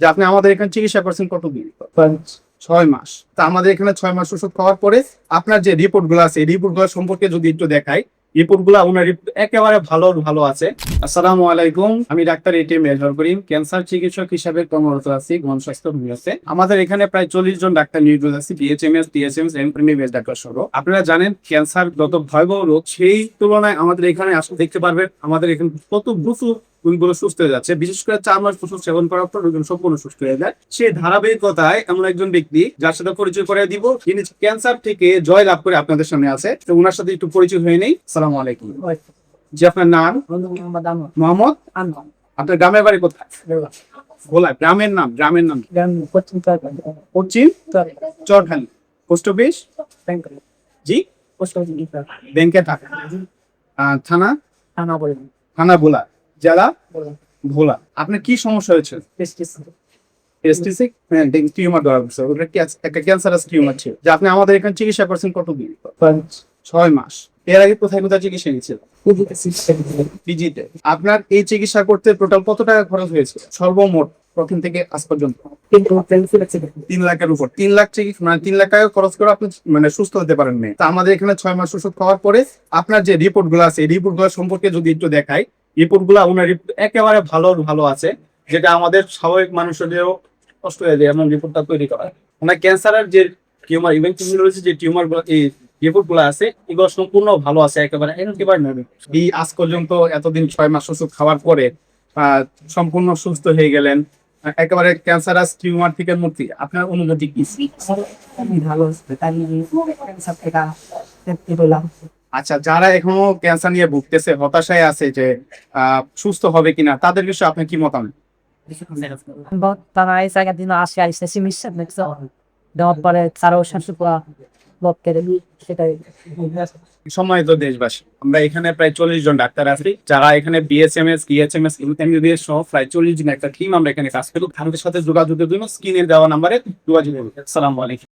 যে আপনি আমাদের এখানে চিকিৎসা করছেন কতদিন? 6 মাস। তা আমাদের এখানে 6 মাস ওষুধ খাওয়ার পরে আপনার যে রিপোর্ট গুলো আছে এই রিপোর্ট গুলো সম্পর্কে যদি একটু দেখাই, রিপোর্ট গুলো ওনার একেবারে ভালো ভালো আছে। আসসালামু আলাইকুম, আমি ডাক্তার এটিএম মেজর করিম, ক্যান্সার চিকিৎসক হিসাবে কর্মরত আছি গণস্বাস্থ্য বিভাগে। আমাদের এখানে প্রায় 40 জন ডাক্তার নিয়োজিত আছে, বিএচএমএস, টিএসএমএস, এমবিবিএস ডাক্তার সহ। আপনারা জানেন ক্যান্সার যত ভয়াবহ রোগ, সেই তুলনায় আমাদের এখানে আসলে দেখতে পারবেন আমাদের এখানে কত দ্রুত রোগীগুলো সুস্থ হয়ে যাচ্ছে। বিশেষ করে 4 মাস ওষুধ সেবন করার পর রোগী সম্পূর্ণ সুস্থ হয়ে যায়। সেই ধারাবাহিকতায় এমন একজন ব্যক্তি যার সাথে পরিচয় করে দিব, যিনি ক্যান্সার থেকে জয় লাভ করে আপনাদের সামনে আছে। তো ওনার সাথে একটু পরিচয় হয়ে নেই। আসসালামু আলাইকুম। জি, আপনার নাম? মোহাম্মদ। আপনার গ্রামের বাড়ি কোথায়? ভোলা। গ্রামের নাম? গ্রামের নাম পশ্চিম চরখালি। Post office? জি, ব্যাংকে টাকা। থানা? থানা ভোলা। জেলা? ভোলা। আপনার কি সমস্যা হয়েছে? টেস্টিসিক টিউমার ধরা পড়ছে। ওটা কি একটা ক্যান্সারাস টিউমার ছিল। যে আপনি আমাদের এখানে চিকিৎসা করছেন কতদিন? 6 মাস। এর আগে কোথায় কোথায় চিকিৎসা নিয়েছিল? পিজিতে। আপনার এই চিকিৎসা করতে টোটাল কত টাকা খরচ হয়েছে সর্বমোট প্রথম থেকে আজ পর্যন্ত? 3 লাখের উপর। 3 লাখ মানে 3 লাখ টাকা খরচ করে আপনি মানে সুস্থ হতে পারেন না। তা আমাদের এখানে 6 মাস ওষুধ খাওয়ার পরে আপনার যে রিপোর্ট গুলো আছে এই রিপোর্ট গুলো সম্পর্কে যদি একটু দেখাই, রিপোর্ট গুলো ওনার একেবারে ভালো ভালো আছে, যেটা আমাদের স্বাভাবিক মানুষদেরও কষ্ট হয়ে যায় এমন রিপোর্টটা তৈরি করা। ওনার ক্যান্সারের যে টিউমার ইভেন্টুলার যে টিউমার গুলো এই রিপোর্ট গুলো আছে এগুলো সম্পূর্ণ ভালো আছে, একেবারে একেবারে নয়। এই আজ পর্যন্ত এতদিন 6 মাস ওষুধ খাওয়ার পরে সম্পূর্ণ সুস্থ হয়ে গেলেন, একেবারে ক্যান্সারাস টিউমার থেকে মুক্তি। আপনার অনুভূতি কি? আচ্ছা, যারা এখনো ক্যান্সার নিয়ে ভুগতেছে, হতাশায় আছে যে সুস্থ হবে কিনা, তাদের বিষয়ে আপনি কি মতামত? Botava essa gatina acha isso se me chama que só dá para tsara o shansu pa bokke de সেটাই সম্মানিত দেশবাসী, আমরা এখানে প্রায় 40 জন ডাক্তার আছি, যারা এখানে বিএসএমএস, ডিএচএমএস, এমবিবিএস সহ প্রায় 40 জন একটা টিম আমরা এখানে কাজ করি। আমাদের সাথে যোগাযোগের জন্য স্ক্রিনে দেওয়া নাম্বারে যোগাযোগ করুন। আসসালামু আলাইকুম।